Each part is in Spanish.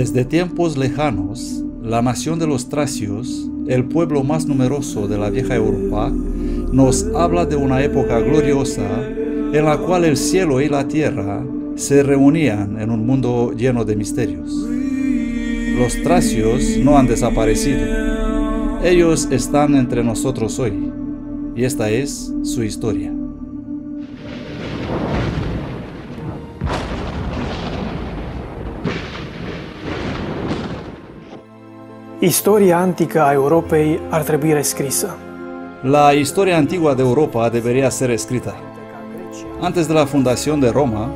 Desde tiempos lejanos, la nación de los tracios, el pueblo más numeroso de la vieja Europa, nos habla de una época gloriosa en la cual el cielo y la tierra se reunían en un mundo lleno de misterios. Los tracios no han desaparecido. Ellos están entre nosotros hoy, y esta es su historia. Istoria antică a Europei ar trebui rescrisă. La historia antigua de Europa debería ser escrita. Antes de la fundación de Roma,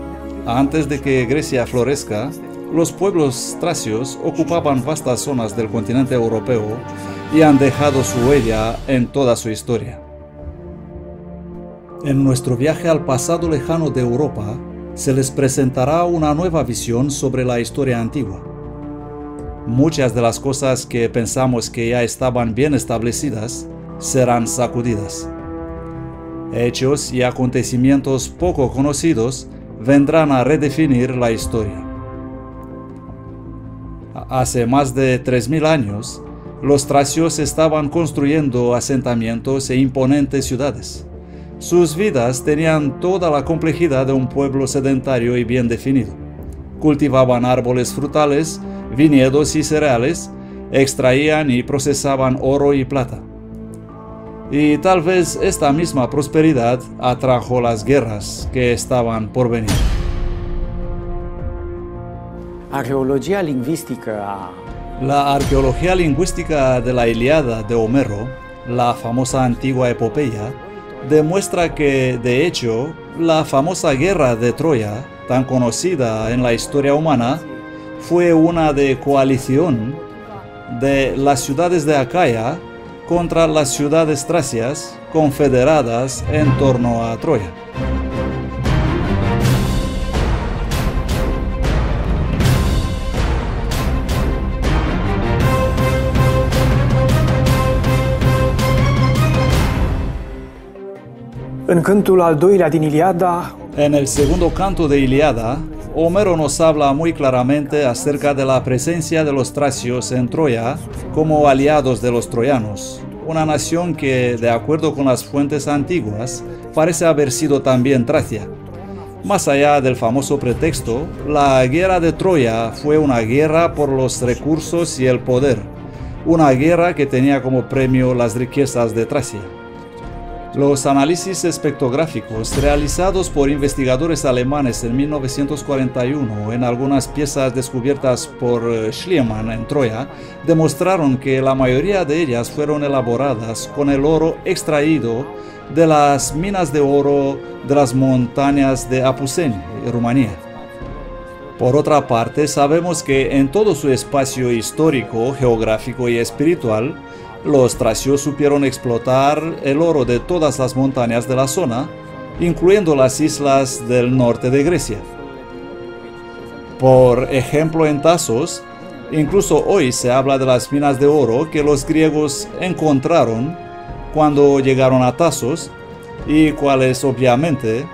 antes de que Grecia florezca, los pueblos tracios ocupaban vastas zonas del continente europeo y han dejado su huella en toda su historia. En nuestro viaje al pasado lejano de Europa, se les presentará una nueva visión sobre la historia antigua. Muchas de las cosas que pensamos que ya estaban bien establecidas serán sacudidas. Hechos y acontecimientos poco conocidos vendrán a redefinir la historia. Hace más de 3000 años, los tracios estaban construyendo asentamientos e imponentes ciudades. Sus vidas tenían toda la complejidad de un pueblo sedentario y bien definido. Cultivaban árboles frutales, viñedos y cereales, extraían y procesaban oro y plata. Y tal vez esta misma prosperidad atrajo las guerras que estaban por venir. Arheologia lingvistică La arqueología lingüística de la Ilíada de Homero, la famosa antigua epopeya, demuestra que, de hecho, la famosa guerra de Troya, tan conocida en la historia humana, fue una de coalición de las ciudades de Acaya contra las ciudades tracias confederadas en torno a Troya. În cântul al doilea din Iliada, En el segundo canto de Ilíada, Homero nos habla muy claramente acerca de la presencia de los tracios en Troya como aliados de los troyanos, una nación que, de acuerdo con las fuentes antiguas, parece haber sido también Tracia. Más allá del famoso pretexto, la guerra de Troya fue una guerra por los recursos y el poder, una guerra que tenía como premio las riquezas de Tracia. Los análisis espectrográficos realizados por investigadores alemanes en 1941 en algunas piezas descubiertas por Schliemann en Troya demostraron que la mayoría de ellas fueron elaboradas con el oro extraído de las minas de oro de las montañas de Apuseni, Rumanía. Por otra parte, sabemos que en todo su espacio histórico, geográfico y espiritual, los tracios supieron explotar el oro de todas las montañas de la zona, incluyendo las islas del norte de Grecia. Por ejemplo, en Tasos, incluso hoy se habla de las minas de oro que los griegos encontraron cuando llegaron a Tasos y cuales obviamente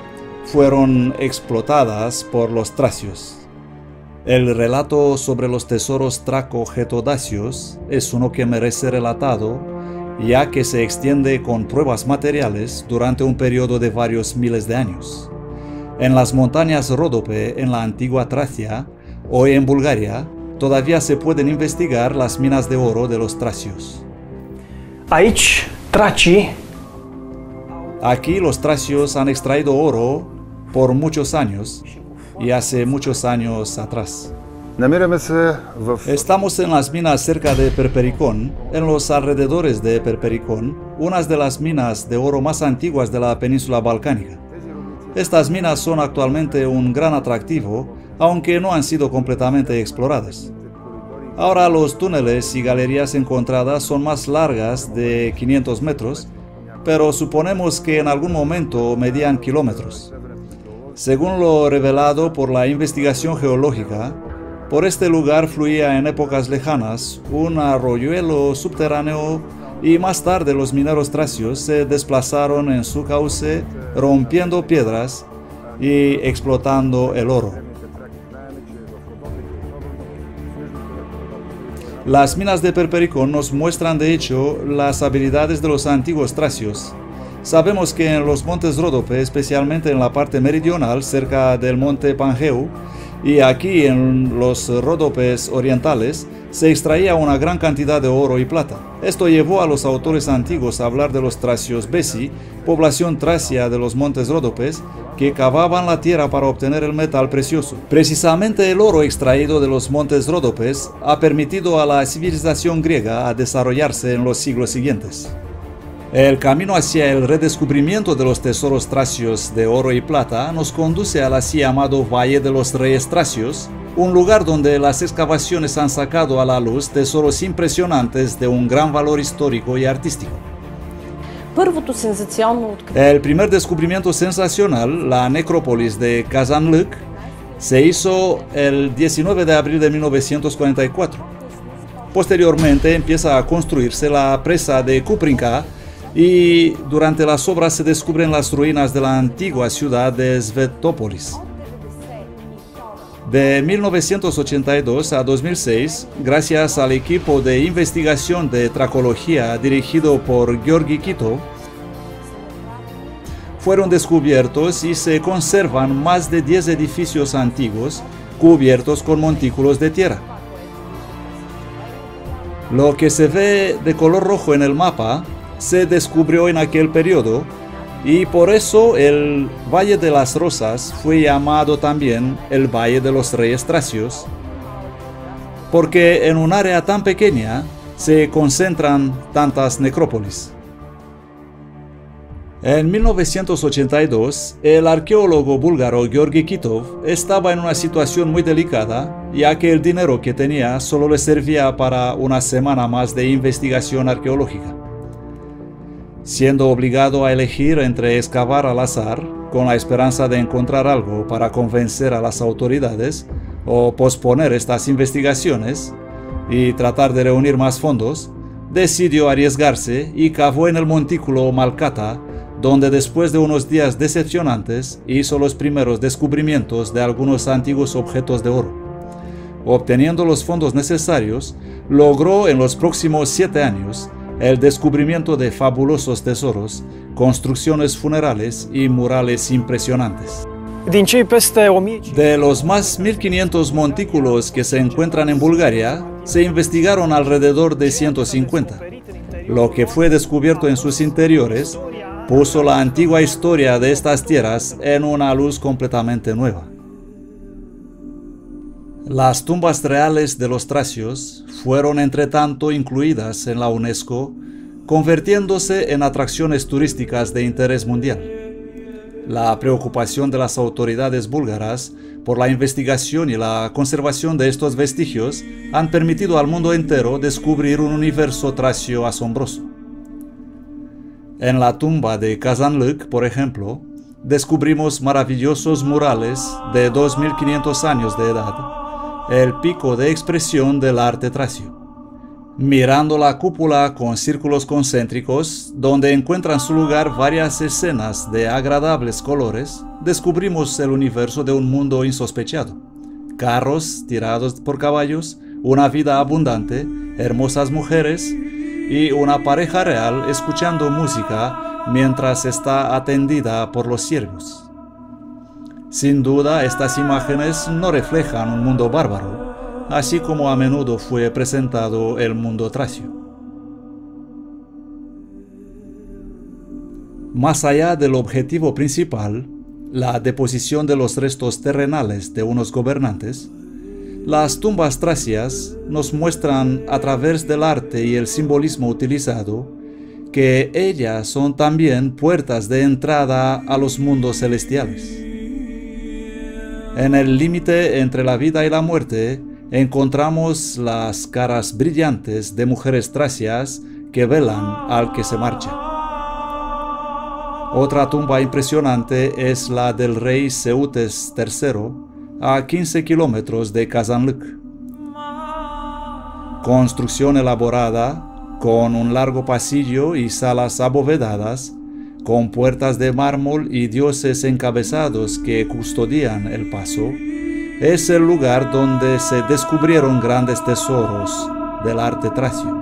fueron explotadas por los tracios. El relato sobre los tesoros traco-getodacios es uno que merece relatado, ya que se extiende con pruebas materiales durante un periodo de varios miles de años. En las montañas Ródope, en la antigua Tracia, hoy en Bulgaria, todavía se pueden investigar las minas de oro de los tracios. aici, tracii Aquí los tracios han extraído oro por muchos años, y hace muchos años atrás. Estamos en las minas cerca de Perpericón, en los alrededores de Perpericón, unas de las minas de oro más antiguas de la península balcánica. Estas minas son actualmente un gran atractivo, aunque no han sido completamente exploradas. Ahora los túneles y galerías encontradas son más largas de 500 metros, pero suponemos que en algún momento medían kilómetros. Según lo revelado por la investigación geológica, por este lugar fluía en épocas lejanas un arroyuelo subterráneo y más tarde los mineros tracios se desplazaron en su cauce rompiendo piedras y explotando el oro. Las minas de Perpericón nos muestran de hecho las habilidades de los antiguos tracios. Sabemos que en los montes Ródope, especialmente en la parte meridional, cerca del monte Pangeu, y aquí en los Ródopes orientales, se extraía una gran cantidad de oro y plata. Esto llevó a los autores antiguos a hablar de los tracios Besi, población tracia de los montes Ródopes, que cavaban la tierra para obtener el metal precioso. Precisamente el oro extraído de los montes Ródopes ha permitido a la civilización griega a desarrollarse en los siglos siguientes. El camino hacia el redescubrimiento de los tesoros tracios de oro y plata nos conduce al así llamado Valle de los Reyes Tracios, un lugar donde las excavaciones han sacado a la luz tesoros impresionantes de un gran valor histórico y artístico. El primer descubrimiento sensacional, la necrópolis de Kazanlık, se hizo el 19 de abril de 1944. Posteriormente empieza a construirse la presa de Kuprinka, y durante las obras se descubren las ruinas de la antigua ciudad de Svetopolis. De 1982 a 2006, gracias al equipo de investigación de tracología dirigido por Gheorghe Chito, fueron descubiertos y se conservan más de 10 edificios antiguos cubiertos con montículos de tierra. Lo que se ve de color rojo en el mapa se descubrió en aquel periodo, y por eso el Valle de las Rosas fue llamado también el Valle de los Reyes Tracios, porque en un área tan pequeña se concentran tantas necrópolis. En 1982, el arqueólogo búlgaro Gheorghe Chito estaba en una situación muy delicada, ya que el dinero que tenía solo le servía para una semana más de investigación arqueológica. Siendo obligado a elegir entre excavar al azar, con la esperanza de encontrar algo para convencer a las autoridades, o posponer estas investigaciones y tratar de reunir más fondos, decidió arriesgarse y cavó en el montículo Malcata, donde después de unos días decepcionantes hizo los primeros descubrimientos de algunos antiguos objetos de oro. Obteniendo los fondos necesarios, logró en los próximos 7 años el descubrimiento de fabulosos tesoros, construcciones funerales y murales impresionantes. De los más 1500 montículos que se encuentran en Bulgaria, se investigaron alrededor de 150. Lo que fue descubierto en sus interiores puso la antigua historia de estas tierras en una luz completamente nueva. Las tumbas reales de los tracios fueron entretanto incluidas en la UNESCO, convirtiéndose en atracciones turísticas de interés mundial. La preocupación de las autoridades búlgaras por la investigación y la conservación de estos vestigios han permitido al mundo entero descubrir un universo tracio asombroso. En la tumba de Kazanlık, por ejemplo, descubrimos maravillosos murales de 2500 años de edad, el pico de expresión del arte tracio. Mirando la cúpula con círculos concéntricos, donde encuentran su lugar varias escenas de agradables colores, descubrimos el universo de un mundo insospechado. Carros tirados por caballos, una vida abundante, hermosas mujeres y una pareja real escuchando música mientras está atendida por los siervos. Sin duda, estas imágenes no reflejan un mundo bárbaro, así como a menudo fue presentado el mundo tracio. Más allá del objetivo principal, la deposición de los restos terrenales de unos gobernantes, las tumbas tracias nos muestran a través del arte y el simbolismo utilizado que ellas son también puertas de entrada a los mundos celestiales. En el límite entre la vida y la muerte encontramos las caras brillantes de mujeres tracias que velan al que se marcha. Otra tumba impresionante es la del rey Seutes III, a 15 kilómetros de Kazanlık. Construcción elaborada, con un largo pasillo y salas abovedadas, con puertas de mármol y dioses encabezados que custodian el paso, es el lugar donde se descubrieron grandes tesoros, del arte tracio.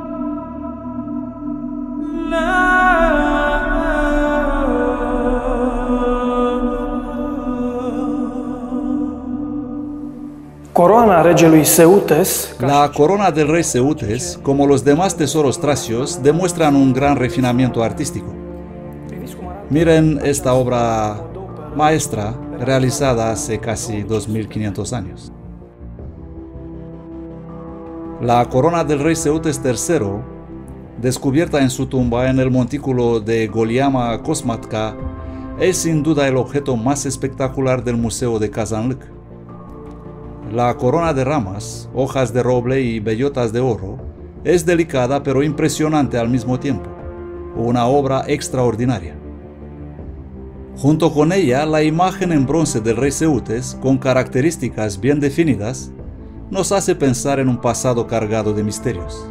Coroana regelui Seutes, La corona del rey Seutes, como los demás tesoros tracios, demuestran un gran refinamiento artístico. Miren esta obra maestra realizada hace casi 2500 años. La corona del rey Seutes III, descubierta en su tumba en el montículo de Goliama Kosmatka, es sin duda el objeto más espectacular del Museo de Kazanlık. La corona de ramas, hojas de roble y bellotas de oro es delicada pero impresionante al mismo tiempo, una obra extraordinaria. Junto con ella, la imagen en bronce del rey Seutes, con características bien definidas, nos hace pensar en un pasado cargado de misterios.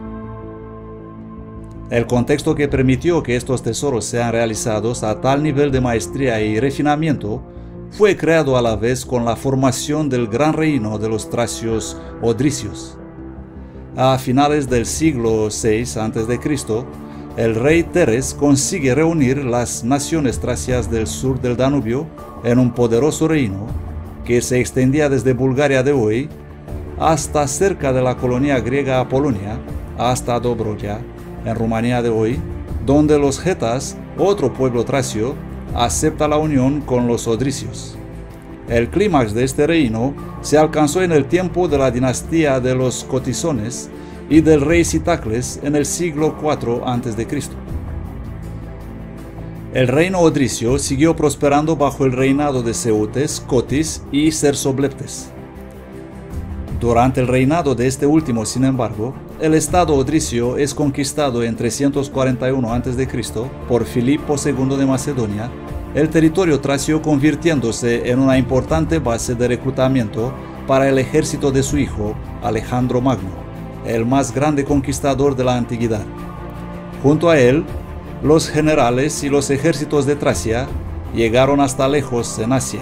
El contexto que permitió que estos tesoros sean realizados a tal nivel de maestría y refinamiento fue creado a la vez con la formación del gran reino de los tracios odricios. A finales del siglo VI a.C., el rey Teres consigue reunir las naciones tracias del sur del Danubio en un poderoso reino que se extendía desde Bulgaria de hoy hasta cerca de la colonia griega Apolonia, hasta Dobroya, en Rumanía de hoy, donde los getas, otro pueblo tracio, acepta la unión con los odricios. El clímax de este reino se alcanzó en el tiempo de la dinastía de los Cotizones y del rey Sitacles en el siglo IV a.C. El reino odricio siguió prosperando bajo el reinado de Seutes, Cotis y Cersobleptes. Durante el reinado de este último, sin embargo, el estado odricio es conquistado en 341 a.C. por Filipo II de Macedonia, el territorio tracio convirtiéndose en una importante base de reclutamiento para el ejército de su hijo, Alejandro Magno, el más grande conquistador de la antigüedad. Junto a él, los generales y los ejércitos de Tracia llegaron hasta lejos en Asia.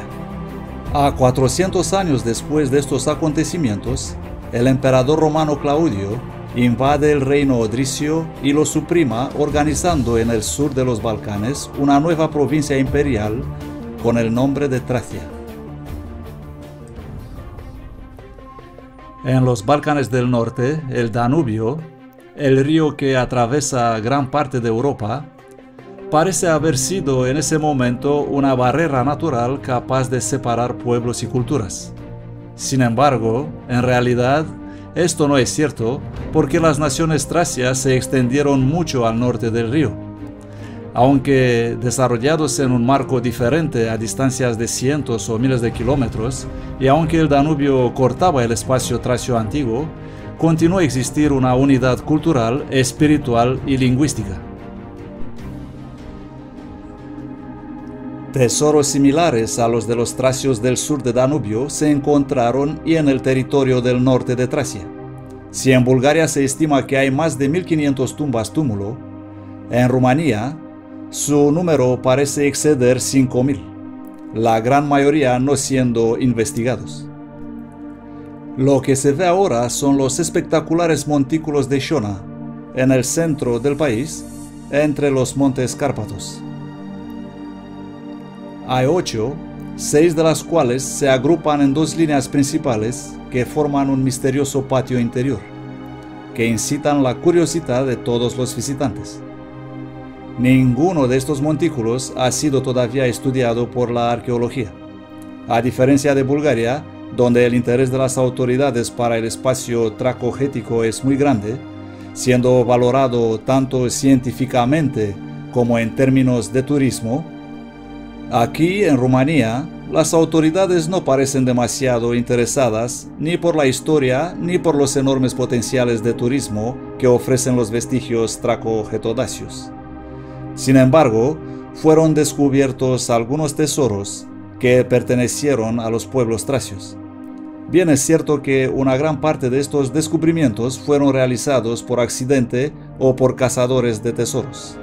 A 400 años después de estos acontecimientos, el emperador romano Claudio invade el reino odricio y lo suprima, organizando en el sur de los Balcanes una nueva provincia imperial con el nombre de Tracia. En los Balcanes del norte, el Danubio, el río que atraviesa gran parte de Europa, parece haber sido en ese momento una barrera natural capaz de separar pueblos y culturas. Sin embargo, en realidad, esto no es cierto porque las naciones tracias se extendieron mucho al norte del río. Aunque desarrollados en un marco diferente a distancias de cientos o miles de kilómetros, y aunque el Danubio cortaba el espacio tracio antiguo, continuó a existir una unidad cultural, espiritual y lingüística. Tesoros similares a los de los tracios del sur de Danubio se encontraron y en el territorio del norte de Tracia. Si en Bulgaria se estima que hay más de 1500 tumbas túmulo, en Rumanía su número parece exceder 5000, la gran mayoría no siendo investigados. Lo que se ve ahora son los espectaculares montículos de Shona, en el centro del país, entre los montes Cárpatos. Hay 8, 6 de las cuales se agrupan en 2 líneas principales que forman un misterioso patio interior, que incitan la curiosidad de todos los visitantes. Ninguno de estos montículos ha sido todavía estudiado por la arqueología. A diferencia de Bulgaria, donde el interés de las autoridades para el espacio tracogético es muy grande, siendo valorado tanto científicamente como en términos de turismo, aquí en Rumanía, las autoridades no parecen demasiado interesadas ni por la historia ni por los enormes potenciales de turismo que ofrecen los vestigios traco-getodáceos. Sin embargo, fueron descubiertos algunos tesoros que pertenecieron a los pueblos tracios. Bien es cierto que una gran parte de estos descubrimientos fueron realizados por accidente o por cazadores de tesoros.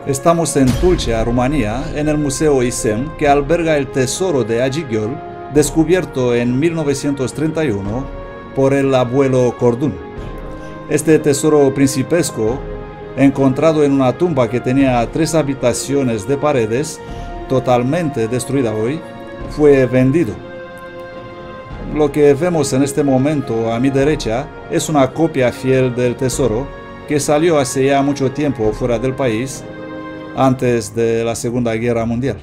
Estamos en Tulcea, Rumanía, en el Museo ISEM, que alberga el tesoro de Agigiol, descubierto en 1931 por el abuelo Cordún. Este tesoro principesco, encontrado en una tumba que tenía 3 habitaciones de paredes, totalmente destruida hoy, fue vendido. Lo que vemos en este momento a mi derecha es una copia fiel del tesoro que salió hace ya mucho tiempo fuera del país, antes de la Segunda Guerra Mundial.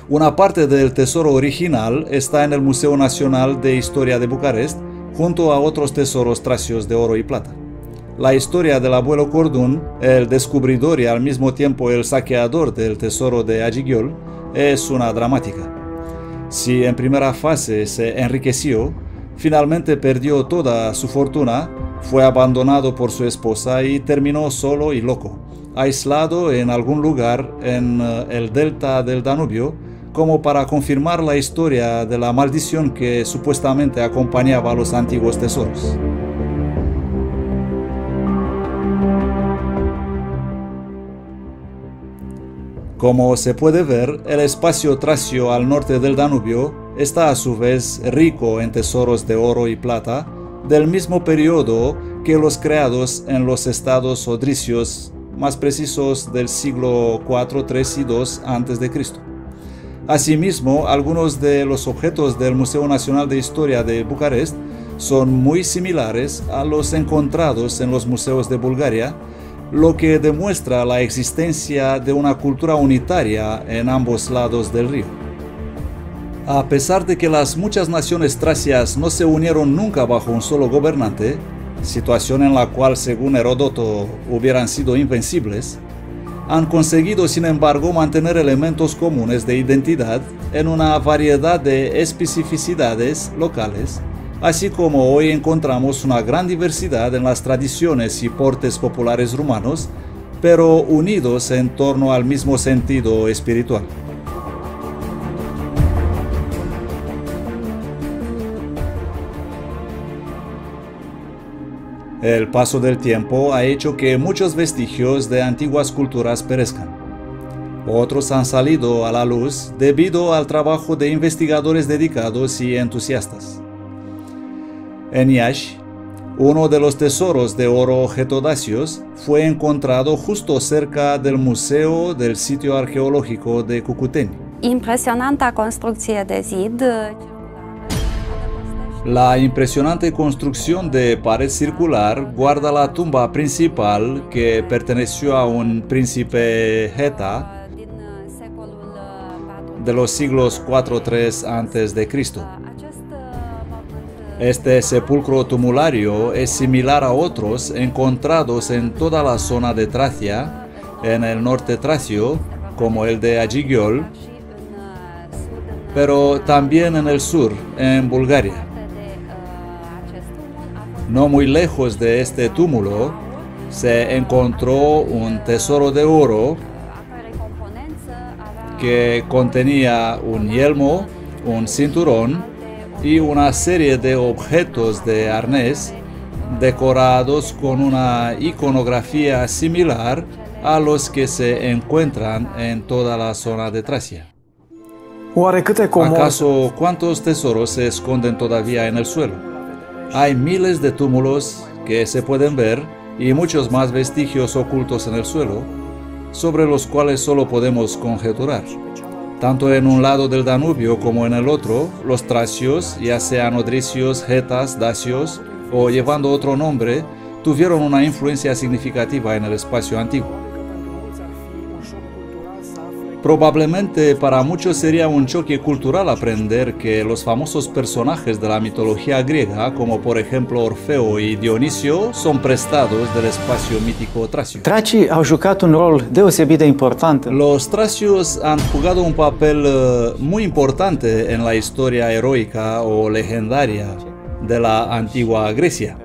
Una parte del tesoro original está en el Museo Nacional de Historia de Bucarest, junto a otros tesoros tracios de oro y plata. La historia del abuelo Cordún, el descubridor y al mismo tiempo el saqueador del tesoro de Agigiol, es una dramática. Si en primera fase se enriqueció, finalmente perdió toda su fortuna, fue abandonado por su esposa y terminó solo y loco, aislado en algún lugar en el delta del Danubio, como para confirmar la historia de la maldición que supuestamente acompañaba a los antiguos tesoros. Como se puede ver, el espacio tracio al norte del Danubio está a su vez rico en tesoros de oro y plata, del mismo periodo que los creados en los estados odricios más precisos del siglo IV, III y II a.C. Asimismo, algunos de los objetos del Museo Nacional de Historia de Bucarest son muy similares a los encontrados en los museos de Bulgaria, lo que demuestra la existencia de una cultura unitaria en ambos lados del río. A pesar de que las muchas naciones tracias no se unieron nunca bajo un solo gobernante, situación en la cual, según Heródoto, hubieran sido invencibles, han conseguido, sin embargo, mantener elementos comunes de identidad en una variedad de especificidades locales, así como hoy encontramos una gran diversidad en las tradiciones y portes populares rumanos, pero unidos en torno al mismo sentido espiritual. El paso del tiempo ha hecho que muchos vestigios de antiguas culturas perezcan. Otros han salido a la luz debido al trabajo de investigadores dedicados y entusiastas. En Iași, uno de los tesoros de oro getodacios fue encontrado justo cerca del museo del sitio arqueológico de Cucuteni. Impresionanta construcție de zid. La impresionante construcción de pared circular guarda la tumba principal que perteneció a un príncipe geta de los siglos IV-III a.C. Este sepulcro tumulario es similar a otros encontrados en toda la zona de Tracia, en el norte tracio, como el de Agigiol, pero también en el sur, en Bulgaria. No muy lejos de este túmulo se encontró un tesoro de oro que contenía un yelmo, un cinturón y una serie de objetos de arnés decorados con una iconografía similar a los que se encuentran en toda la zona de Tracia. ¿Acaso cuántos tesoros se esconden todavía en el suelo? Hay miles de túmulos que se pueden ver y muchos más vestigios ocultos en el suelo, sobre los cuales solo podemos conjeturar. Tanto en un lado del Danubio como en el otro, los tracios, ya sean odricios, getas, dacios o llevando otro nombre, tuvieron una influencia significativa en el espacio antiguo. Probablemente para muchos sería un choque cultural aprender que los famosos personajes de la mitología griega, como por ejemplo Orfeo y Dionisio, son prestados del espacio mítico tracio. Tracii au jucat un rol deosebit de important. Los tracios han jugado un papel muy importante en la historia heroica o legendaria de la antigua Grecia.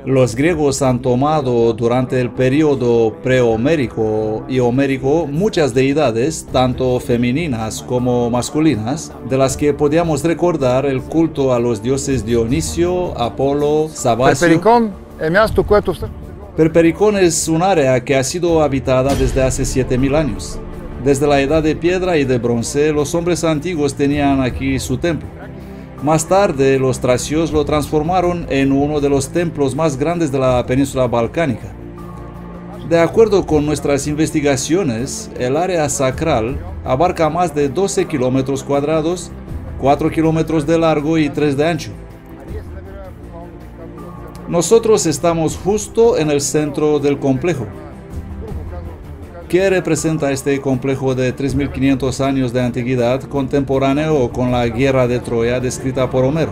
Los griegos han tomado durante el periodo prehomérico y homérico muchas deidades, tanto femeninas como masculinas, de las que podíamos recordar el culto a los dioses Dionisio, Apolo, Sabacio. Perpericón es un área que ha sido habitada desde hace 7000 años. Desde la edad de piedra y de bronce, los hombres antiguos tenían aquí su templo. Más tarde, los tracios lo transformaron en uno de los templos más grandes de la península balcánica. De acuerdo con nuestras investigaciones, el área sacral abarca más de 12 kilómetros cuadrados, 4 kilómetros de largo y 3 de ancho. Nosotros estamos justo en el centro del complejo. ¿Qué representa este complejo de 3.500 años de antigüedad contemporáneo con la guerra de Troya descrita por Homero?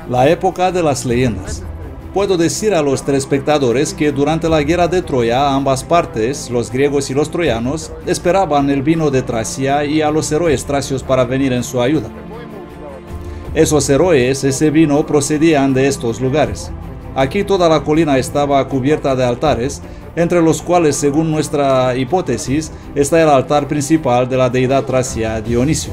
La época de las leyendas. Puedo decir a los telespectadores que durante la guerra de Troya ambas partes, los griegos y los troyanos, esperaban el vino de Tracia y a los héroes tracios para venir en su ayuda. Esos héroes, ese vino, procedían de estos lugares. Aquí toda la colina estaba cubierta de altares, entre los cuales, según nuestra hipótesis, está el altar principal de la deidad tracia Dionisio.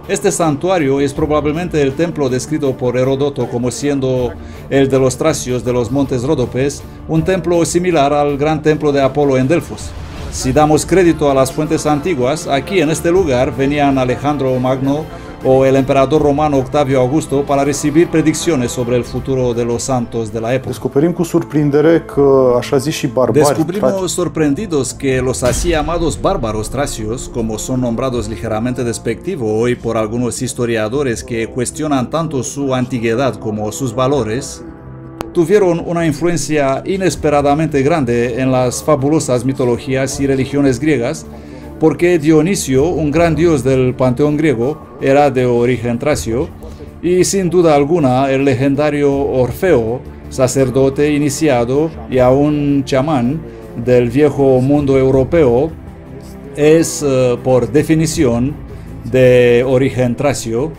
Este santuario es probablemente el templo descrito por Heródoto como siendo el de los tracios de los montes Ródopes, un templo similar al gran templo de Apolo en Delfos. Si damos crédito a las fuentes antiguas, aquí en este lugar venían Alejandro Magno o el emperador romano Octavio Augusto para recibir predicciones sobre el futuro de los santos de la época. Descoperim cu surprindere că așa zis și barbari. Descubrimos sorprendidos que los así llamados bárbaros tracios, como son nombrados ligeramente despectivo hoy por algunos historiadores que cuestionan tanto su antigüedad como sus valores, tuvieron una influencia inesperadamente grande en las fabulosas mitologías y religiones griegas, porque Dionisio, un gran dios del panteón griego, era de origen tracio, y sin duda alguna el legendario Orfeo, sacerdote iniciado y aún chamán del viejo mundo europeo, es por definición de origen tracio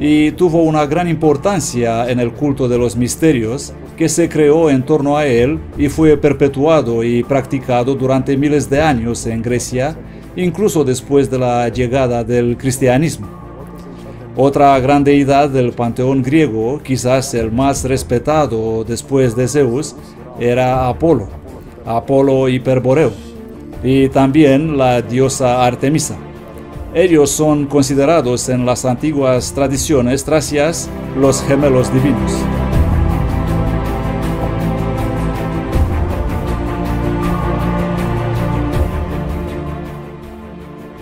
y tuvo una gran importancia en el culto de los misterios que se creó en torno a él y fue perpetuado y practicado durante miles de años en Grecia, incluso después de la llegada del cristianismo. Otra gran deidad del panteón griego, quizás el más respetado después de Zeus, era Apolo Hiperboreo, y también la diosa Artemisa. Ellos son considerados en las antiguas tradiciones tracias los gemelos divinos.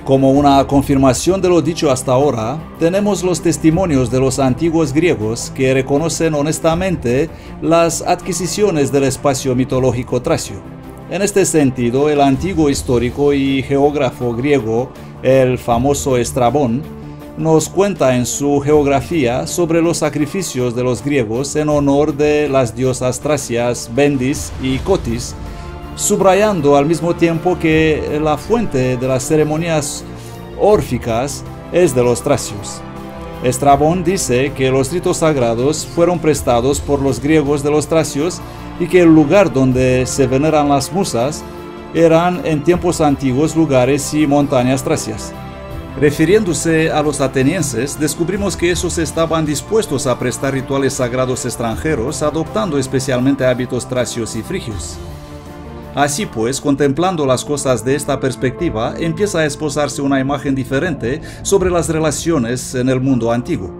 Como una confirmación de lo dicho hasta ahora, tenemos los testimonios de los antiguos griegos que reconocen honestamente las adquisiciones del espacio mitológico tracio. En este sentido, el antiguo histórico y geógrafo griego, el famoso Estrabón, nos cuenta en su geografía sobre los sacrificios de los griegos en honor de las diosas tracias Bendis y Cotis, subrayando al mismo tiempo que la fuente de las ceremonias órficas es de los tracios. Estrabón dice que los ritos sagrados fueron prestados por los griegos de los tracios y que el lugar donde se veneran las musas eran en tiempos antiguos lugares y montañas tracias. Refiriéndose a los atenienses, descubrimos que esos estaban dispuestos a prestar rituales sagrados extranjeros, adoptando especialmente hábitos tracios y frigios. Así pues, contemplando las cosas de esta perspectiva, empieza a esbozarse una imagen diferente sobre las relaciones en el mundo antiguo.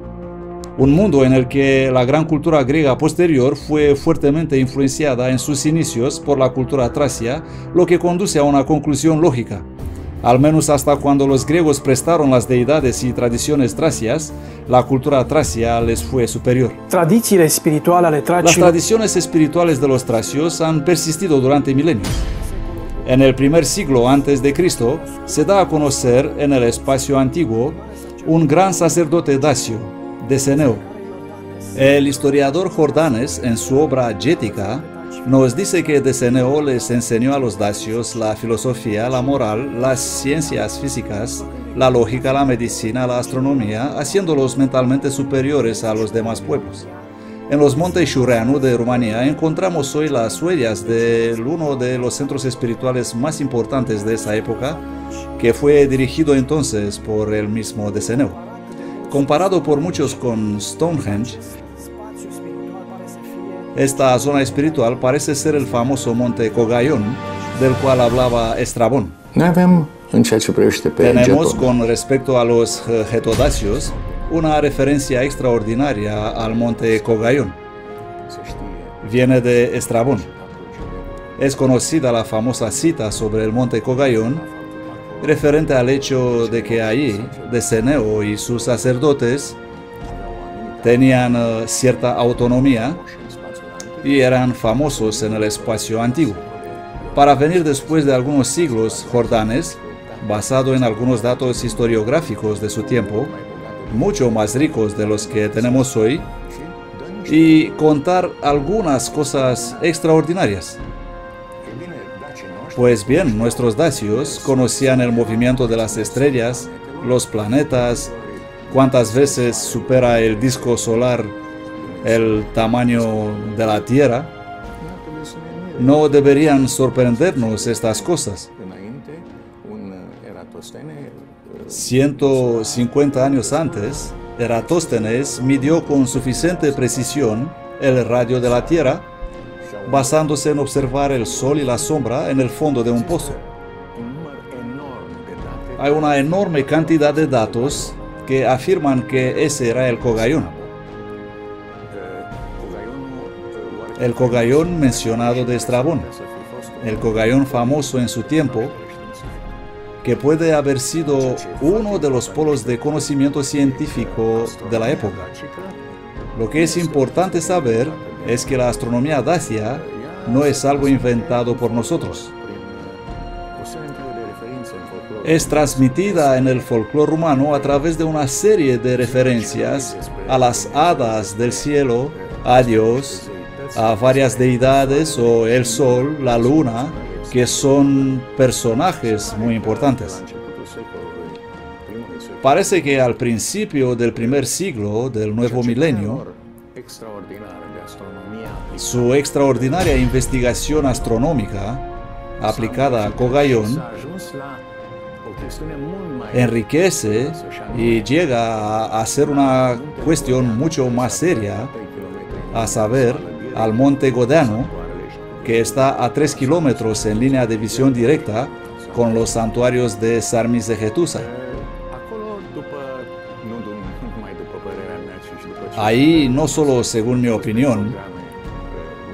Un mundo en el que la gran cultura griega posterior fue fuertemente influenciada en sus inicios por la cultura tracia, lo que conduce a una conclusión lógica. Al menos hasta cuando los griegos prestaron las deidades y tradiciones tracias, la cultura tracia les fue superior. Tradițiile spirituale ale Las tracilor tradiciones espirituales de los tracios han persistido durante milenios. En el primer siglo antes de Cristo se da a conocer en el espacio antiguo un gran sacerdote dacio, Deceneo. El historiador Jordanes, en su obra Gética, nos dice que Deceneo les enseñó a los dacios la filosofía, la moral, las ciencias físicas, la lógica, la medicina, la astronomía, haciéndolos mentalmente superiores a los demás pueblos. En los montes Șureanu de Rumanía encontramos hoy las huellas de uno de los centros espirituales más importantes de esa época, que fue dirigido entonces por el mismo Deceneo. Comparado por muchos con Stonehenge, Esta zona espiritual parece ser el famoso monte Cogaion, del cual hablaba Estrabón. Noi avem, în ceea ce privește pe Tenemos Geton, con respecto a los getodacios una referencia extraordinaria al monte Cogaion. Viene de Estrabón. Es conocida la famosa cita sobre el monte Cogaion, referente al hecho de que allí Deceneo y sus sacerdotes tenían cierta autonomía y eran famosos en el espacio antiguo. Para venir después de algunos siglos, Jordanes, basado en algunos datos historiográficos de su tiempo, mucho más ricos de los que tenemos hoy, y contar algunas cosas extraordinarias. Pues bien, nuestros dacios conocían el movimiento de las estrellas, los planetas, cuántas veces supera el disco solar el tamaño de la Tierra. No deberían sorprendernos estas cosas. 150 años antes, Eratóstenes midió con suficiente precisión el radio de la Tierra, basándose en observar el sol y la sombra en el fondo de un pozo. Hay una enorme cantidad de datos que afirman que ese era el Cogaion. El Cogaion mencionado de Estrabón, el Cogaion famoso en su tiempo, que puede haber sido uno de los polos de conocimiento científico de la época. Lo que es importante saber es que la astronomía dacia no es algo inventado por nosotros. Es transmitida en el folclore humano a través de una serie de referencias a las hadas del cielo, a Dios, a varias deidades o el sol, la luna, que son personajes muy importantes. Parece que al principio del primer siglo del nuevo milenio, su extraordinaria investigación astronómica aplicada a Cogaion enriquece y llega a ser una cuestión mucho más seria, a saber, al monte Godano, que está a 3 kilómetros en línea de visión directa con los santuarios de Sarmizegetusa. Ahí, no solo según mi opinión,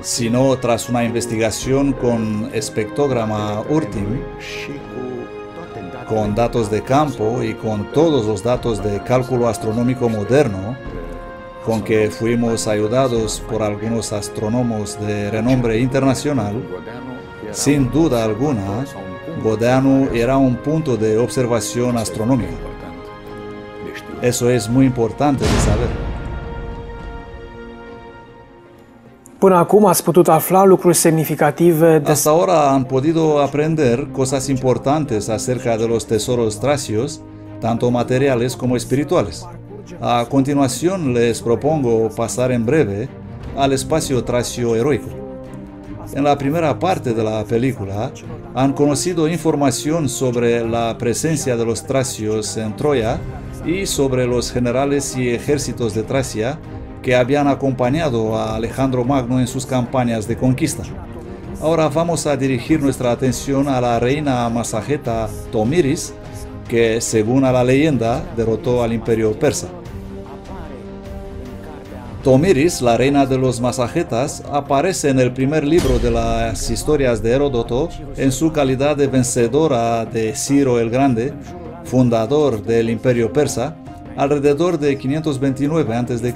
sino tras una investigación con espectrograma URTIM, con datos de campo y con todos los datos de cálculo astronómico moderno, con que fuimos ayudados por algunos astrónomos de renombre internacional, sin duda alguna, Godano era un punto de observación astronómica. Eso es muy importante de saber. Până acum ați putut afla lucruri semnificative Hasta ahora han podido aprender cosas importantes acerca de los tesoros tracios, tanto materiales como espirituales. A continuación les propongo pasar en breve al espacio tracio heroico. En la primera parte de la película han conocido información sobre la presencia de los tracios en Troya y sobre los generales y ejércitos de Tracia que habían acompañado a Alejandro Magno en sus campañas de conquista. Ahora vamos a dirigir nuestra atención a la reina masajeta Tomiris, que, según a la leyenda, derrotó al imperio persa. Tomiris, la reina de los masajetas, aparece en el primer libro de las historias de Heródoto en su calidad de vencedora de Ciro el Grande, fundador del imperio persa, alrededor de 529 a.C.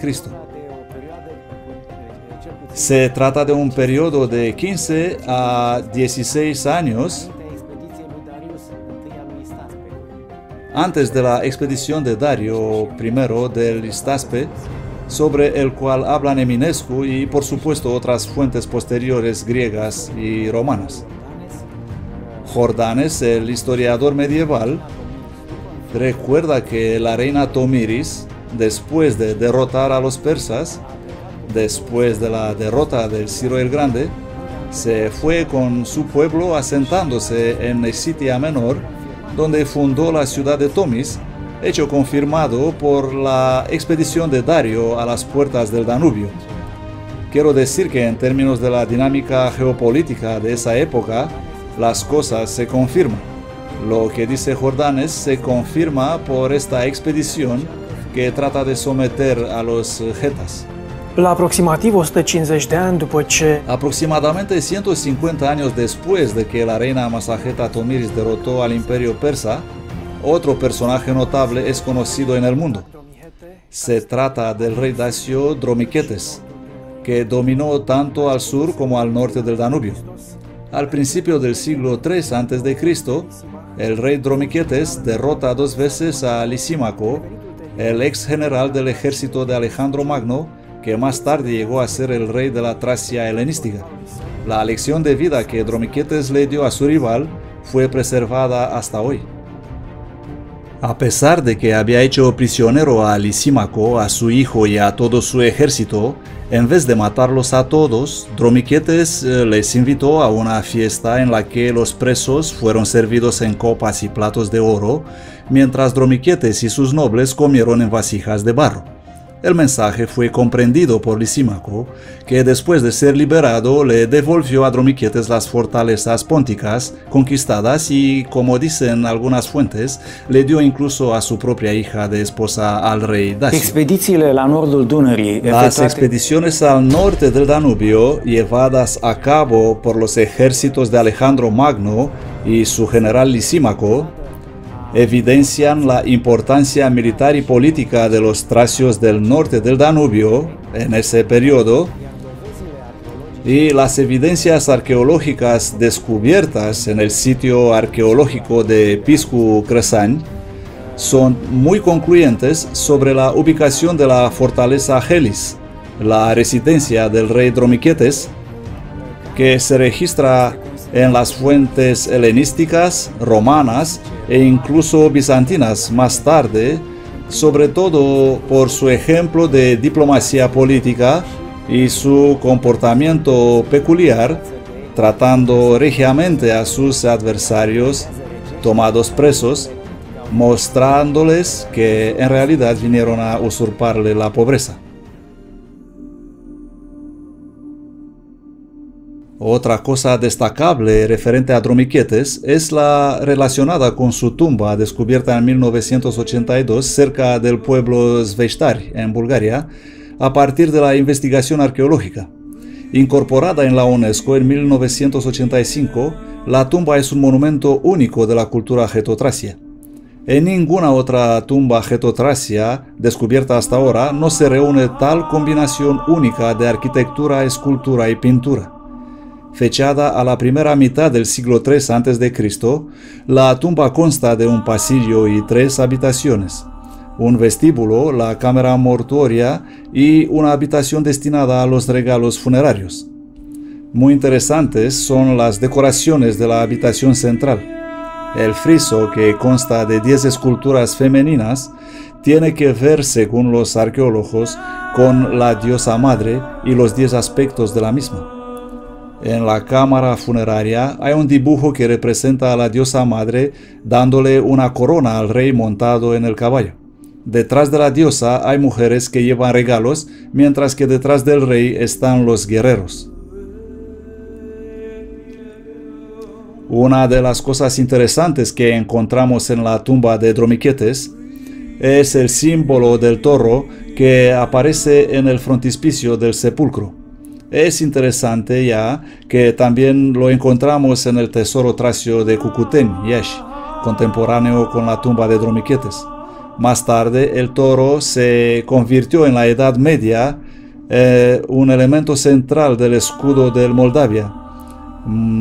Se trata de un periodo de 15 a 16 años antes de la expedición de Dario I del Istaspe, sobre el cual hablan Eminescu y por supuesto otras fuentes posteriores griegas y romanas. Jordanes, el historiador medieval, recuerda que la reina Tomiris, después de derrotar a los persas, después de la derrota del Ciro el Grande, se fue con su pueblo asentándose en Escitia Menor, donde fundó la ciudad de Tomis, hecho confirmado por la expedición de Dario a las puertas del Danubio. Quiero decir que en términos de la dinámica geopolítica de esa época, las cosas se confirman. Lo que dice Jordanes se confirma por esta expedición que trata de someter a los getas. La aproximativ 150 de ani după ce Aproximadamente 150 años después de que la reina Masaheta Tomiris derrotó al imperio persa, otro personaje notable es conocido en el mundo. Se trata del rey dacio Dromichetes, que dominó tanto al sur como al norte del Danubio. Al principio del siglo III a.C., el rey Dromichetes derrota 2 veces a Lisímaco, el ex general del ejército de Alejandro Magno, que más tarde llegó a ser el rey de la Tracia helenística. La lección de vida que Dromichetes le dio a su rival fue preservada hasta hoy. A pesar de que había hecho prisionero a Lisímaco, a su hijo y a todo su ejército, en vez de matarlos a todos, Dromichetes les invitó a una fiesta en la que los presos fueron servidos en copas y platos de oro, mientras Dromichetes y sus nobles comieron en vasijas de barro. El mensaje fue comprendido por Lisímaco, que después de ser liberado le devolvió a Dromichetes las fortalezas pónticas conquistadas y, como dicen algunas fuentes, le dio incluso a su propia hija de esposa al rey Dacio. Expedițiile la nordul Dunării, Las expediciones al norte del Danubio, llevadas a cabo por los ejércitos de Alejandro Magno y su general Lisímaco, evidencian la importancia militar y política de los tracios del norte del Danubio en ese periodo, y las evidencias arqueológicas descubiertas en el sitio arqueológico de Piscu Cresani son muy concluyentes sobre la ubicación de la fortaleza Helis, la residencia del rey Dromichetes, que se registra en las fuentes helenísticas, romanas e incluso bizantinas más tarde, sobre todo por su ejemplo de diplomacia política y su comportamiento peculiar, tratando regiamente a sus adversarios tomados presos, mostrándoles que en realidad vinieron a usurparle la pobreza. Otra cosa destacable referente a Dromichetes es la relacionada con su tumba descubierta en 1982 cerca del pueblo Zveștari, en Bulgaria, a partir de la investigación arqueológica. Incorporada en la UNESCO en 1985, la tumba es un monumento único de la cultura getotracia. En ninguna otra tumba getotracia descubierta hasta ahora no se reúne tal combinación única de arquitectura, escultura y pintura. Fechada a la primera mitad del siglo III a.C., la tumba consta de un pasillo y 3 habitaciones, un vestíbulo, la cámara mortuoria y una habitación destinada a los regalos funerarios. Muy interesantes son las decoraciones de la habitación central. El friso, que consta de 10 esculturas femeninas, tiene que ver, según los arqueólogos, con la diosa madre y los 10 aspectos de la misma. En la cámara funeraria hay un dibujo que representa a la diosa madre dándole una corona al rey montado en el caballo. Detrás de la diosa hay mujeres que llevan regalos, mientras que detrás del rey están los guerreros. Una de las cosas interesantes que encontramos en la tumba de Dromichetes es el símbolo del toro que aparece en el frontispicio del sepulcro. Es interesante ya que también lo encontramos en el tesoro tracio de Cucuteni, Iași, contemporáneo con la tumba de Dromichetes. Más tarde, el toro se convirtió en la Edad Media un elemento central del escudo de Moldavia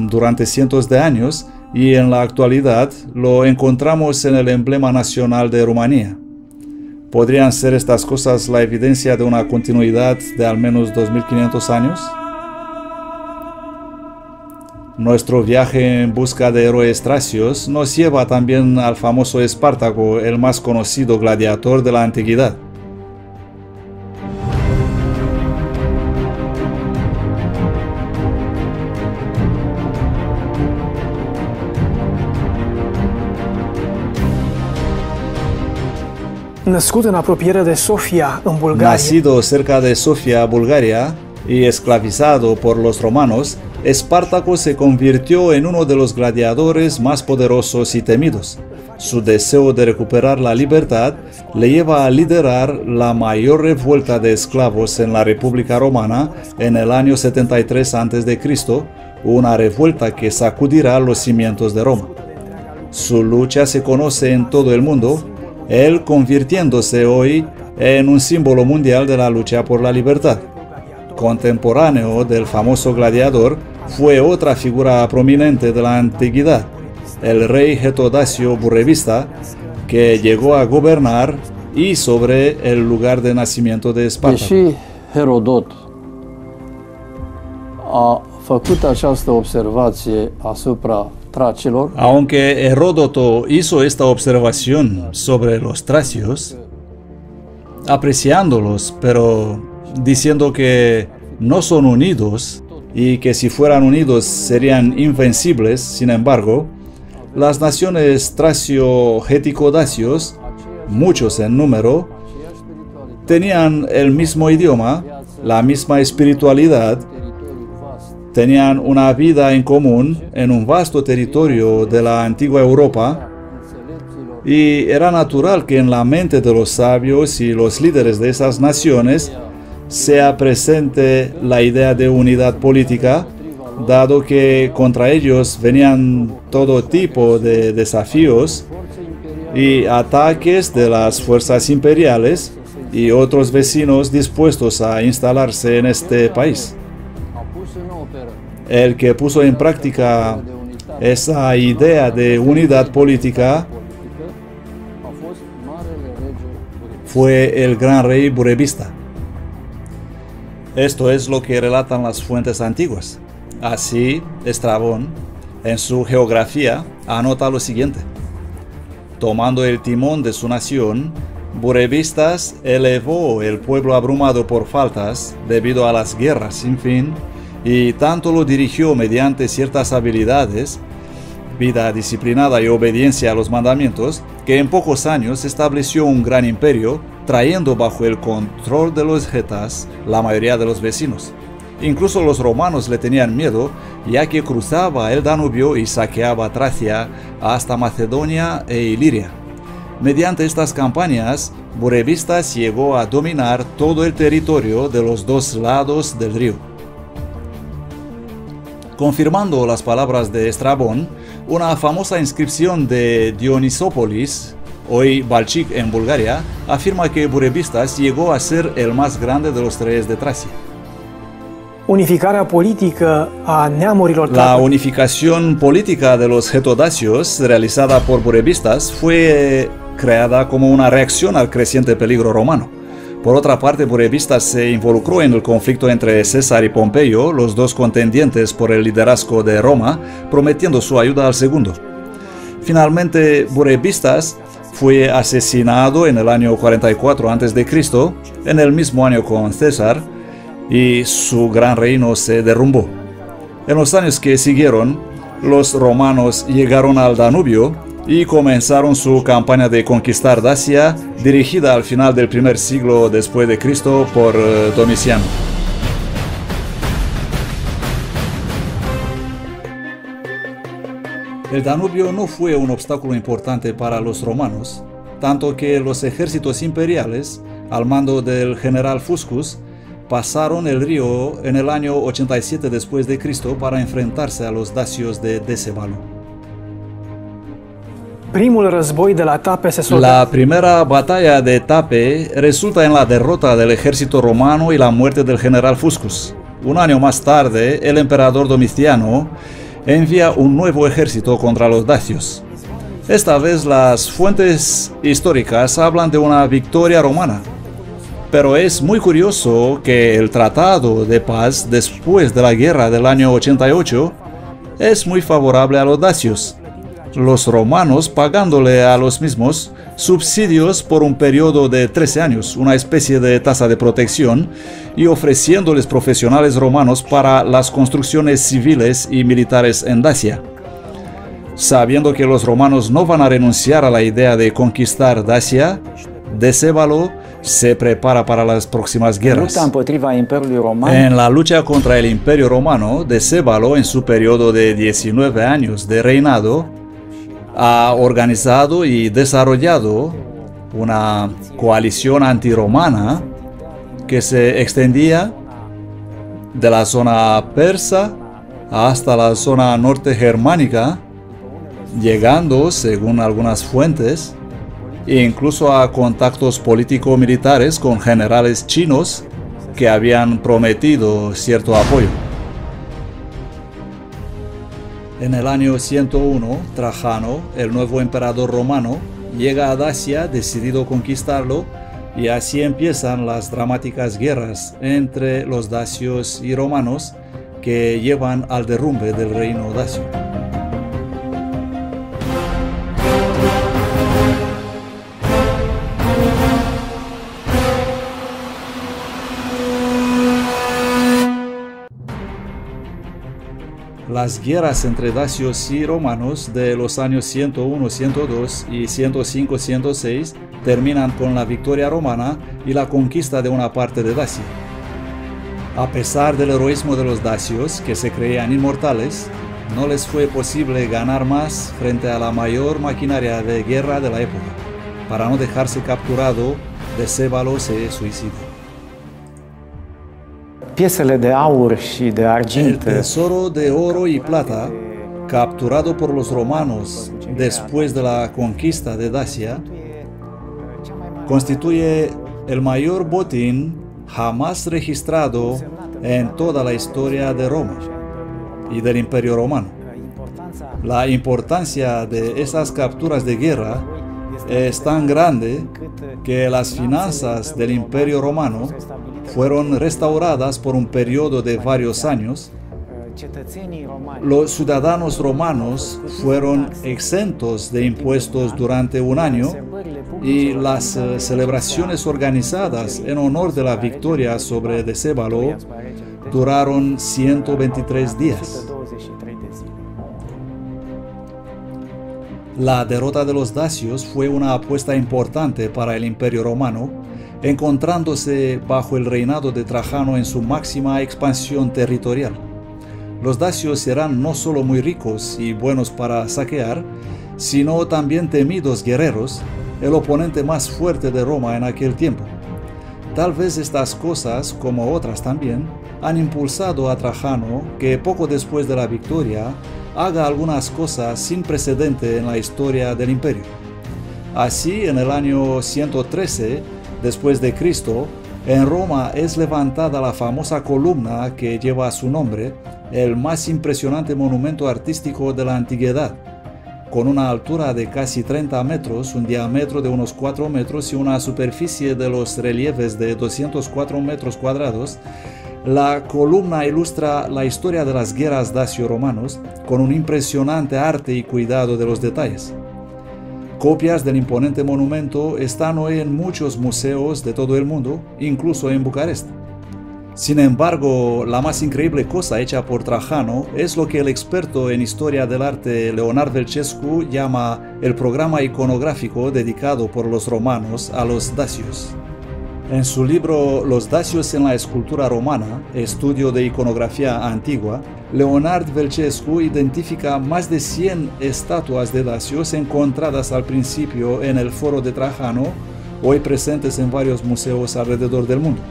durante cientos de años, y en la actualidad lo encontramos en el emblema nacional de Rumanía. ¿Podrían ser estas cosas la evidencia de una continuidad de al menos 2500 años? Nuestro viaje en busca de héroes tracios nos lleva también al famoso Espartaco, el más conocido gladiador de la antigüedad. Născut în apropiere de Sofia, în Bulgaria, Nacido cerca de Sofia, Bulgaria, y esclavizado por los romanos, Espartaco se convirtió en uno de los gladiadores más poderosos y temidos. Su deseo de recuperar la libertad le lleva a liderar la mayor revuelta de esclavos en la República Romana en el año 73 a.C., una revuelta que sacudirá los cimientos de Roma. Su lucha se conoce en todo el mundo, él convirtiéndose hoy en un símbolo mundial de la lucha por la libertad. Contemporáneo del famoso gladiador, fue otra figura prominente de la antigüedad, el rey Getodacio Burebista, que llegó a gobernar y sobre el lugar de nacimiento de Espartaco. Deși Herodot a făcut această observație asupra tracilor, Aunque Heródoto hizo esta observación sobre los tracios, apreciándolos, pero diciendo que no son unidos y que si fueran unidos serían invencibles, sin embargo, las naciones tracio-getico-dacios, muchos en número, tenían el mismo idioma, la misma espiritualidad, tenían una vida en común en un vasto territorio de la antigua Europa, y era natural que en la mente de los sabios y los líderes de esas naciones sea presente la idea de unidad política, dado que contra ellos venían todo tipo de desafíos y ataques de las fuerzas imperiales y otros vecinos dispuestos a instalarse en este país. El que puso en práctica esa idea de unidad política fue el gran rey Burebista. Esto es lo que relatan las fuentes antiguas. Así, Estrabón, en su geografía, anota lo siguiente: tomando el timón de su nación, Burebistas elevó el pueblo abrumado por faltas debido a las guerras sin fin, y tanto lo dirigió mediante ciertas habilidades, vida disciplinada y obediencia a los mandamientos, que en pocos años estableció un gran imperio, trayendo bajo el control de los getas la mayoría de los vecinos. Incluso los romanos le tenían miedo, ya que cruzaba el Danubio y saqueaba Tracia hasta Macedonia e Iliria. Mediante estas campañas, Burebistas llegó a dominar todo el territorio de los dos lados del río. Confirmando las palabras de Estrabón, una famosa inscripción de Dionisópolis, hoy Balchik en Bulgaria, afirma que Burebistas llegó a ser el más grande de los tres de Tracia. Unificarea politică a neamurilor La unificación política de los getodacios realizada por Burebistas fue creada como una reacción al creciente peligro romano. Por otra parte, Burebistas se involucró en el conflicto entre César y Pompeyo, los dos contendientes por el liderazgo de Roma, prometiendo su ayuda al segundo. Finalmente, Burebistas fue asesinado en el año 44 a.C., en el mismo año con César, y su gran reino se derrumbó. En los años que siguieron, los romanos llegaron al Danubio y comenzaron su campaña de conquistar Dacia, dirigida al final del primer siglo después de Cristo por Domiciano. El Danubio no fue un obstáculo importante para los romanos, tanto que los ejércitos imperiales, al mando del general Fuscus, pasaron el río en el año 87 después de Cristo para enfrentarse a los dacios de Decebalo. Primul război de la Tape se soldează. La primera batalla de Tape resulta en la derrota del ejército romano y la muerte del general Fuscus. Un año más tarde, el emperador Domiciano envía un nuevo ejército contra los dacios. Esta vez las fuentes históricas hablan de una victoria romana. Pero es muy curioso que el tratado de paz después de la guerra del año 88 es muy favorable a los dacios, los romanos pagándole a los mismos subsidios por un periodo de 13 años, una especie de tasa de protección, y ofreciéndoles profesionales romanos para las construcciones civiles y militares en Dacia. Sabiendo que los romanos no van a renunciar a la idea de conquistar Dacia, Decebalo se prepara para las próximas guerras. Lupta împotriva Imperiului Roman En la lucha contra el Imperio Romano, Decebalo, en su periodo de 19 años de reinado, ha organizado y desarrollado una coalición antirromana que se extendía de la zona persa hasta la zona norte germánica, llegando, según algunas fuentes, incluso a contactos político-militares con generales chinos que habían prometido cierto apoyo. En el año 101, Trajano, el nuevo emperador romano, llega a Dacia decidido a conquistarlo, y así empiezan las dramáticas guerras entre los dacios y romanos que llevan al derrumbe del reino dacio. Las guerras entre dacios y romanos de los años 101, 102 y 105, 106 terminan con la victoria romana y la conquista de una parte de Dacia. A pesar del heroísmo de los dacios, que se creían inmortales, no les fue posible ganar más frente a la mayor maquinaria de guerra de la época. Para no dejarse capturado, Decebalo se suicidó. piesele de aur și de El argint tesoro de oro y plata, capturado por los romanos después de la conquista de Dacia, constituye el mayor botín jamás registrado en toda la historia de Roma y del Imperio Romano. La importancia de esas capturas de guerra es tan grande que las finanzas del Imperio Romano fueron restauradas por un periodo de varios años. Los ciudadanos romanos fueron exentos de impuestos durante un año y las celebraciones organizadas en honor de la victoria sobre Decebalo duraron 123 días. La derrota de los dacios fue una apuesta importante para el Imperio Romano, encontrándose bajo el reinado de Trajano en su máxima expansión territorial. Los dacios eran no solo muy ricos y buenos para saquear, sino también temidos guerreros, el oponente más fuerte de Roma en aquel tiempo. Tal vez estas cosas, como otras también, han impulsado a Trajano que poco después de la victoria haga algunas cosas sin precedente en la historia del imperio. Así, en el año 113 después de Cristo, en Roma es levantada la famosa columna que lleva su nombre, el más impresionante monumento artístico de la antigüedad, con una altura de casi 30 metros, un diámetro de unos 4 metros y una superficie de los relieves de 204 metros cuadrados. La columna ilustra la historia de las guerras dacio-romanos con un impresionante arte y cuidado de los detalles. Copias del imponente monumento están hoy en muchos museos de todo el mundo, incluso en Bucarest. Sin embargo, la más increíble cosa hecha por Trajano es lo que el experto en historia del arte Leonard Velcescu llama el programa iconográfico dedicado por los romanos a los dacios. En su libro Los dacios en la escultura romana, estudio de iconografía antigua, Leonard Velcescu identifica más de 100 estatuas de dacios encontradas al principio en el foro de Trajano, hoy presentes en varios museos alrededor del mundo.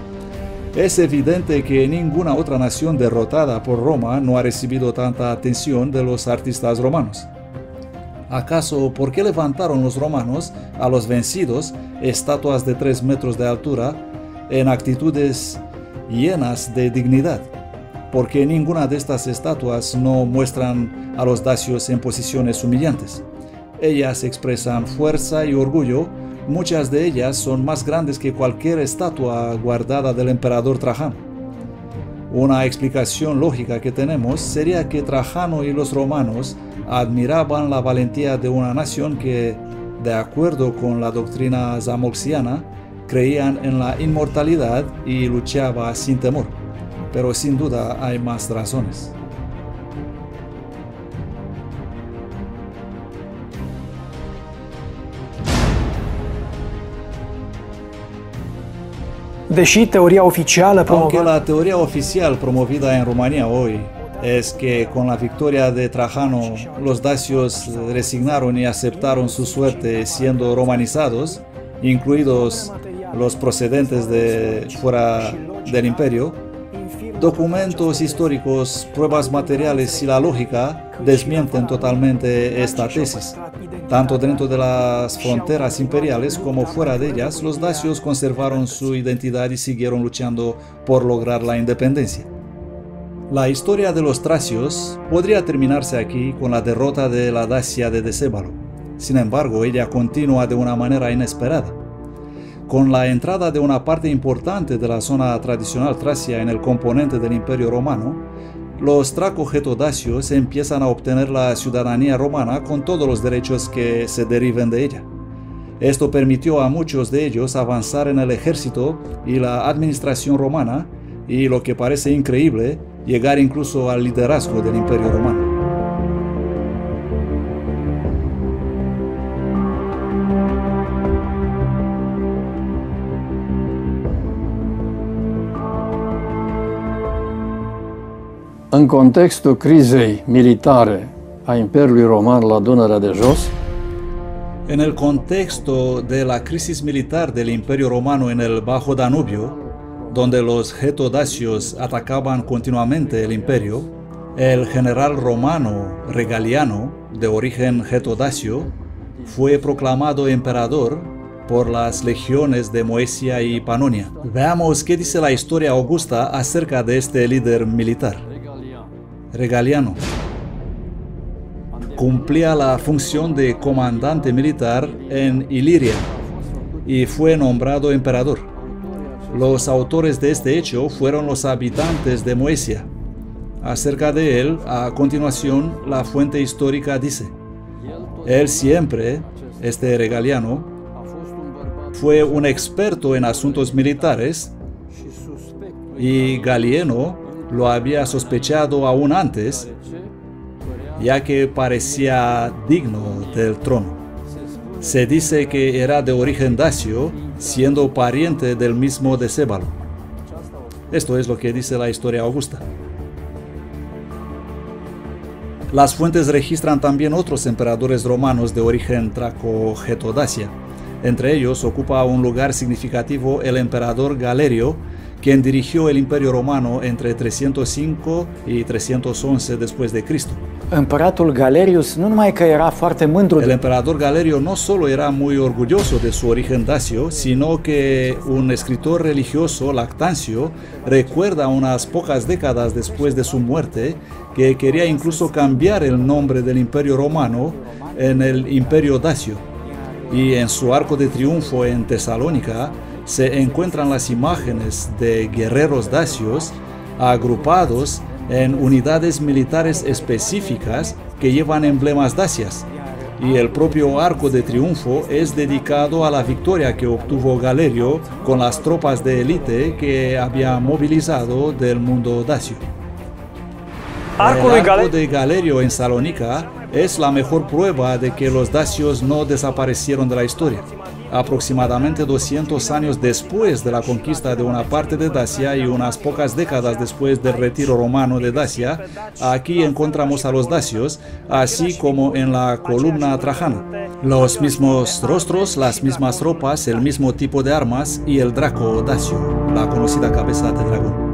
Es evidente que ninguna otra nación derrotada por Roma no ha recibido tanta atención de los artistas romanos. ¿Acaso por qué levantaron los romanos a los vencidos estatuas de 3 metros de altura en actitudes llenas de dignidad? Porque ninguna de estas estatuas no muestran a los dacios en posiciones humillantes. Ellas expresan fuerza y orgullo. Muchas de ellas son más grandes que cualquier estatua guardada del emperador Trajano. Una explicación lógica que tenemos sería que Trajano y los romanos admiraban la valentía de una nación que, de acuerdo con la doctrina zamoxiana, creían en la inmortalidad y luchaba sin temor. Pero sin duda hay más razones. Deși teoria oficială Aunque promovată la teoría oficial promovida en Rumanía hoy es que con la victoria de Trajano los dacios resignaron y aceptaron su suerte siendo romanizados, incluidos los procedentes de fuera del imperio, documentos históricos, pruebas materiales y la lógica desmienten totalmente esta tesis. Tanto dentro de las fronteras imperiales como fuera de ellas, los dacios conservaron su identidad y siguieron luchando por lograr la independencia. La historia de los tracios podría terminarse aquí con la derrota de la Dacia de Decébalo. Sin embargo, ella continúa de una manera inesperada. Con la entrada de una parte importante de la zona tradicional tracia en el componente del Imperio Romano, los traco-getodacios empiezan a obtener la ciudadanía romana con todos los derechos que se deriven de ella. Esto permitió a muchos de ellos avanzar en el ejército y la administración romana y, lo que parece increíble, llegar incluso al liderazgo del Imperio Romano. În contextul crizei militare a Imperiului Roman la Dunărea de Jos, En el contexto de la crisis militar del Imperio Romano en el Bajo Danubio, donde los getodacios atacaban continuamente el imperio, el general romano Regaliano, de origen getodacio, fue proclamado emperador por las legiones de Moesia y Panonia. Veamos qué dice la historia augusta acerca de este líder militar. Regaliano cumplía la función de comandante militar en Iliria y fue nombrado emperador. Los autores de este hecho fueron los habitantes de Moesia. Acerca de él, a continuación, la fuente histórica dice: él siempre, este Regaliano, fue un experto en asuntos militares y Galieno lo había sospechado aún antes, ya que parecía digno del trono. Se dice que era de origen dacio, siendo pariente del mismo Decébalo. Esto es lo que dice la historia augusta. Las fuentes registran también otros emperadores romanos de origen traco-getodacia. Entre ellos ocupa un lugar significativo el emperador Galerio, quien dirigió el Imperio Romano entre 305 y 311 después de Cristo. Împăratul Galerius nu numai că era foarte mândru El emperador Galerio no solo era muy orgulloso de su origen dacio, sino que un escritor religioso, Lactancio, recuerda unas pocas décadas después de su muerte que quería incluso cambiar el nombre del Imperio Romano en el Imperio Dacio. Y en su arco de triunfo en Tesalónica se encuentran las imágenes de guerreros dacios agrupados en unidades militares específicas que llevan emblemas dacias, y el propio arco de triunfo es dedicado a la victoria que obtuvo Galerio con las tropas de élite que había movilizado del mundo dacio. El arco de Galerio en Salónica es la mejor prueba de que los dacios no desaparecieron de la historia. Aproximadamente 200 años después de la conquista de una parte de Dacia y unas pocas décadas después del retiro romano de Dacia, aquí encontramos a los dacios, así como en la columna trajana. Los mismos rostros, las mismas ropas, el mismo tipo de armas y el draco dacio, la conocida cabeza de dragón.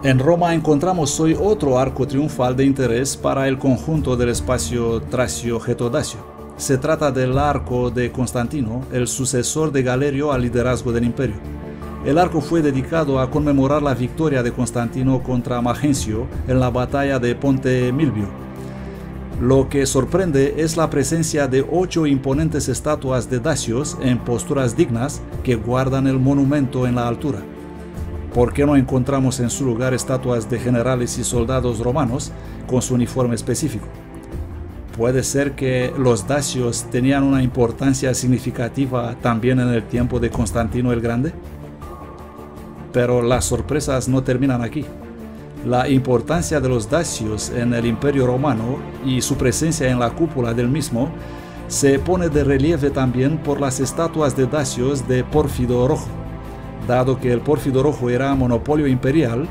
En Roma encontramos hoy otro arco triunfal de interés para el conjunto del espacio tracio-getodacio. Se trata del arco de Constantino, el sucesor de Galerio al liderazgo del imperio. El arco fue dedicado a conmemorar la victoria de Constantino contra Magencio en la batalla de Ponte Milvio. Lo que sorprende es la presencia de 8 imponentes estatuas de dacios en posturas dignas que guardan el monumento en la altura. ¿Por qué no encontramos en su lugar estatuas de generales y soldados romanos con su uniforme específico? ¿Puede ser que los dacios tenían una importancia significativa también en el tiempo de Constantino el Grande? Pero las sorpresas no terminan aquí. La importancia de los dacios en el Imperio Romano y su presencia en la cúpula del mismo se pone de relieve también por las estatuas de dacios de pórfido rojo. Dado que el pórfido rojo era monopolio imperial,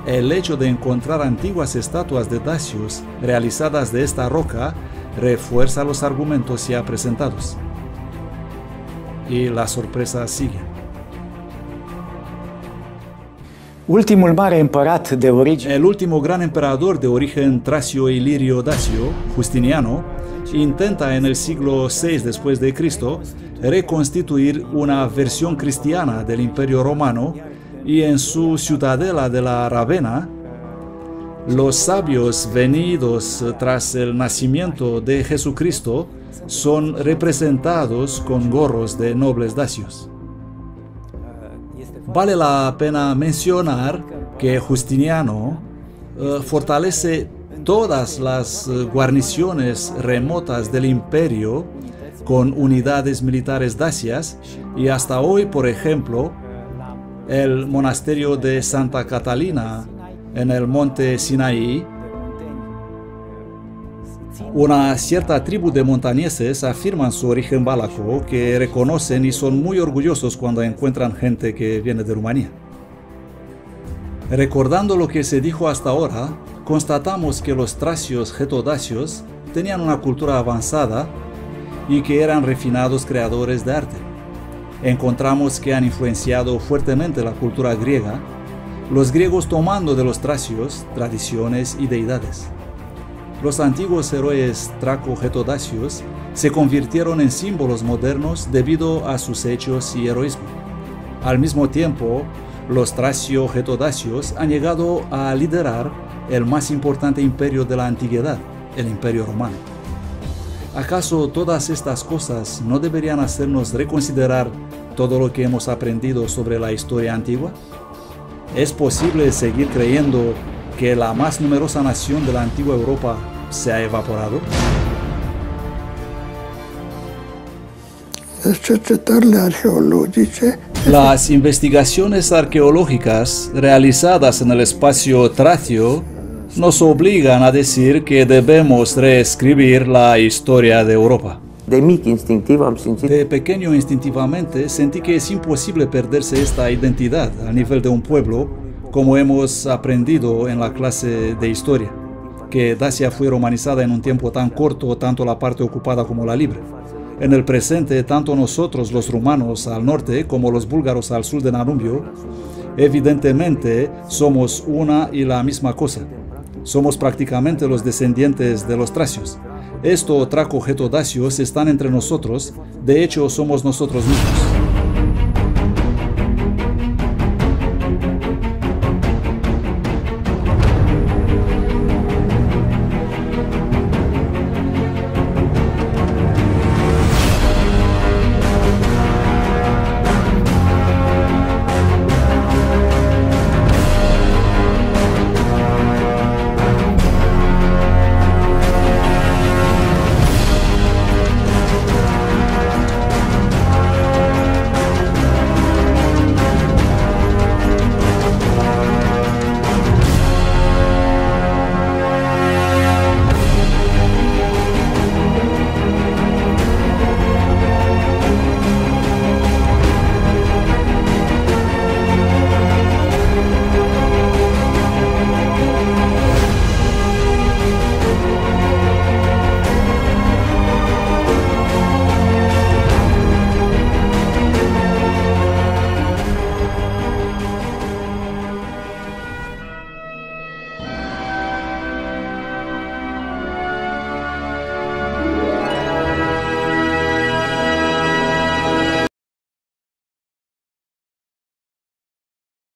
el hecho de encontrar antiguas estatuas de dacios realizadas de esta roca refuerza los argumentos ya presentados. Y las sorpresas siguen. Ultimul mare împărat de origine. El último gran emperador de origen tracio y lirio dacio, Justiniano, intenta en el siglo VI después de Cristo reconstituir una versión cristiana del Imperio Romano y en su ciudadela de la Ravenna, los sabios venidos tras el nacimiento de Jesucristo son representados con gorros de nobles dacios. Vale la pena mencionar que Justiniano fortalece todas las guarniciones remotas del imperio con unidades militares dacias y hasta hoy, por ejemplo, el monasterio de Santa Catalina en el monte Sinaí, una cierta tribu de montañeses afirman su origen valaco, que reconocen y son muy orgullosos cuando encuentran gente que viene de Rumanía. Recordando lo que se dijo hasta ahora, constatamos que los tracios getodacios tenían una cultura avanzada y que eran refinados creadores de arte. Encontramos que han influenciado fuertemente la cultura griega, los griegos tomando de los tracios tradiciones y deidades. Los antiguos héroes traco-getodacios se convirtieron en símbolos modernos debido a sus hechos y heroísmo. Al mismo tiempo, los tracio-getodacios han llegado a liderar el más importante imperio de la antigüedad, el Imperio Romano. ¿Acaso todas estas cosas no deberían hacernos reconsiderar todo lo que hemos aprendido sobre la historia antigua? ¿Es posible seguir creyendo que la más numerosa nación de la antigua Europa se ha evaporado? Las investigaciones arqueológicas realizadas en el espacio tracio nos obligan a decir que debemos reescribir la historia de Europa. De pequeño instintivamente sentí que es imposible perderse esta identidad a nivel de un pueblo, como hemos aprendido en la clase de historia, que Dacia fue romanizada en un tiempo tan corto, tanto la parte ocupada como la libre. En el presente, tanto nosotros los rumanos al norte como los búlgaros al sur de Danubio, evidentemente somos una y la misma cosa. Somos prácticamente los descendientes de los tracios. Esto traco-getodacios están entre nosotros, de hecho somos nosotros mismos.